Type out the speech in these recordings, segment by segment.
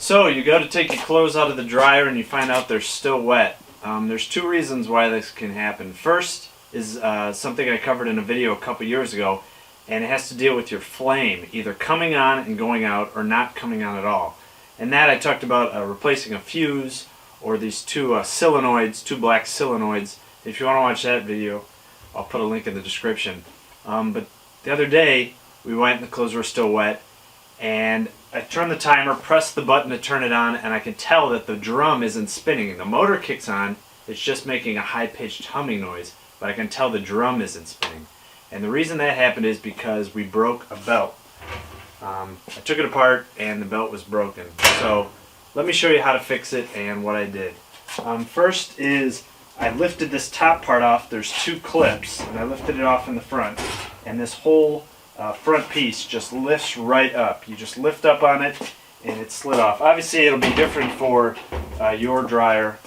So you go to take your clothes out of the dryer and you find out they're still wet. There's two reasons why this can happen. First is something I covered in a video a couple years ago, and it has to deal with your flame either coming on and going out or not coming on at all. And that I talked about replacing a fuse or these two solenoids, two black solenoids. If you want to watch that video, I'll put a link in the description. But the other day we went and the clothes were still wet, and I turned the timer, pressed the button to turn it on, and I can tell that the drum isn't spinning. The motor kicks on, it's just making a high-pitched humming noise, but I can tell the drum isn't spinning. And the reason that happened is because we broke a belt. I took it apart and the belt was broken. So let me show you how to fix it and what I did. First is I lifted this top part off. There's two clips, and I lifted it off in the front, and this whole front piece just lifts right up. You just lift up on it and it slid off. Obviously it'll be different for your dryer.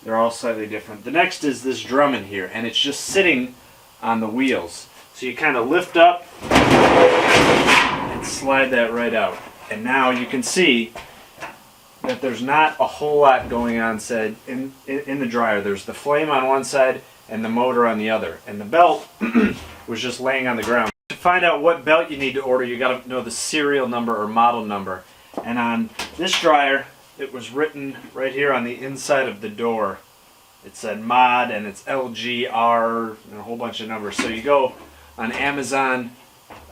They're all slightly different. The next is this drum in here, and it's just sitting on the wheels. So you kind of lift up and slide that right out. And now you can see that there's not a whole lot going on in the dryer. There's the flame on one side and the motor on the other. And the belt was just laying on the ground. To find out what belt you need to order, you got to know the serial number or model number. And on this dryer, it was written right here on the inside of the door. It said mod, and it's LGR, and a whole bunch of numbers. So you go on Amazon,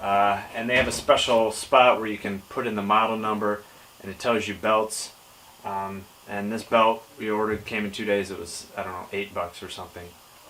and they have a special spot where you can put in the model number, and it tells you belts. And this belt we ordered came in 2 days. It was, I don't know, $8 or something.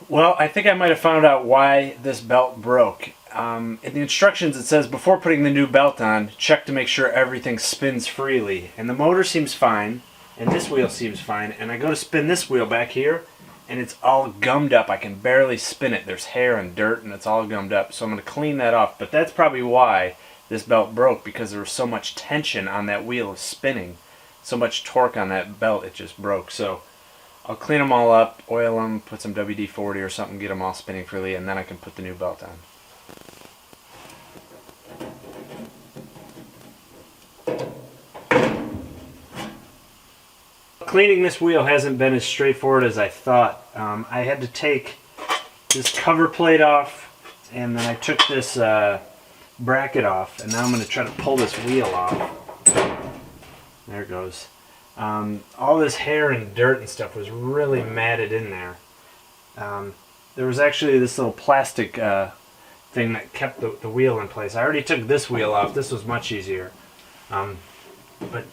Well, I think I might have found out why this belt broke. In the instructions it says, before putting the new belt on, check to make sure everything spins freely. And the motor seems fine, and this wheel seems fine. And I go to spin this wheel back here, and it's all gummed up. I can barely spin it. There's hair and dirt, and it's all gummed up. So I'm going to clean that off. But that's probably why this belt broke, because there was so much tension on that wheel spinning. So much torque on that belt, it just broke. So I'll clean them all up, oil them, put some WD-40 or something, get them all spinning freely, and then I can put the new belt on. Cleaning this wheel hasn't been as straightforward as I thought. I had to take this cover plate off, and then I took this bracket off, and now I'm going to try to pull this wheel off. There it goes. All this hair and dirt and stuff was really matted in there. There was actually this little plastic thing that kept the wheel in place. I already took this wheel off. This was much easier. But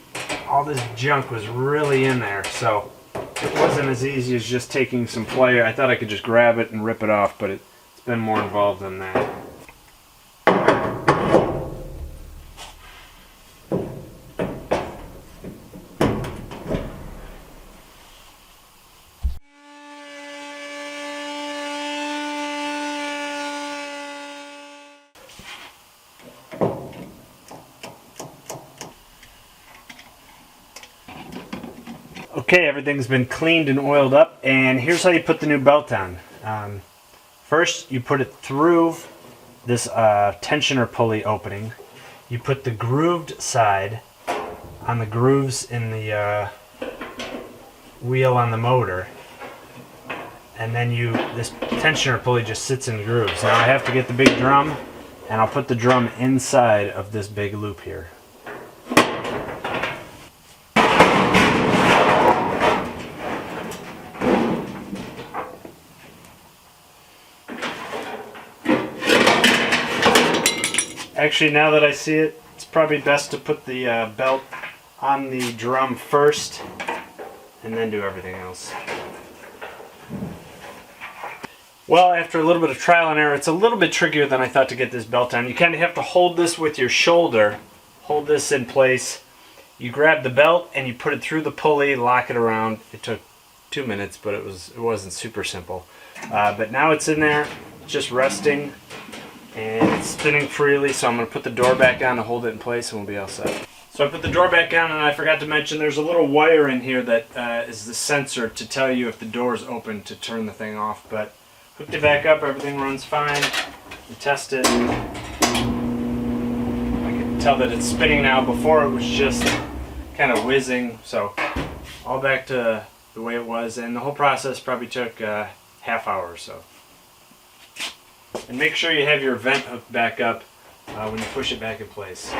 all this junk was really in there, so it wasn't as easy as just taking some pliers. I thought I could just grab it and rip it off, but it's been more involved than that. Okay, everything's been cleaned and oiled up, and here's how you put the new belt on. First, you put it through this tensioner pulley opening. You put the grooved side on the grooves in the wheel on the motor, and then this tensioner pulley just sits in grooves. Now I have to get the big drum, and I'll put the drum inside of this big loop here. Actually, now that I see it, it's probably best to put the belt on the drum first and then do everything else. Well, after a little bit of trial and error, it's a little bit trickier than I thought to get this belt on. You kind of have to hold this with your shoulder, hold this in place. You grab the belt and you put it through the pulley, lock it around. It took 2 minutes, but it wasn't super simple. But now it's in there, just resting. And it's spinning freely, so I'm going to put the door back on to hold it in place and we'll be all set. So I put the door back on, and I forgot to mention there's a little wire in here that is the sensor to tell you if the door is open to turn the thing off. But hooked it back up, everything runs fine. We test it. I can tell that it's spinning now. Before it was just kind of whizzing. So all back to the way it was, and the whole process probably took a half hour or so. And make sure you have your vent hooked back up when you push it back in place.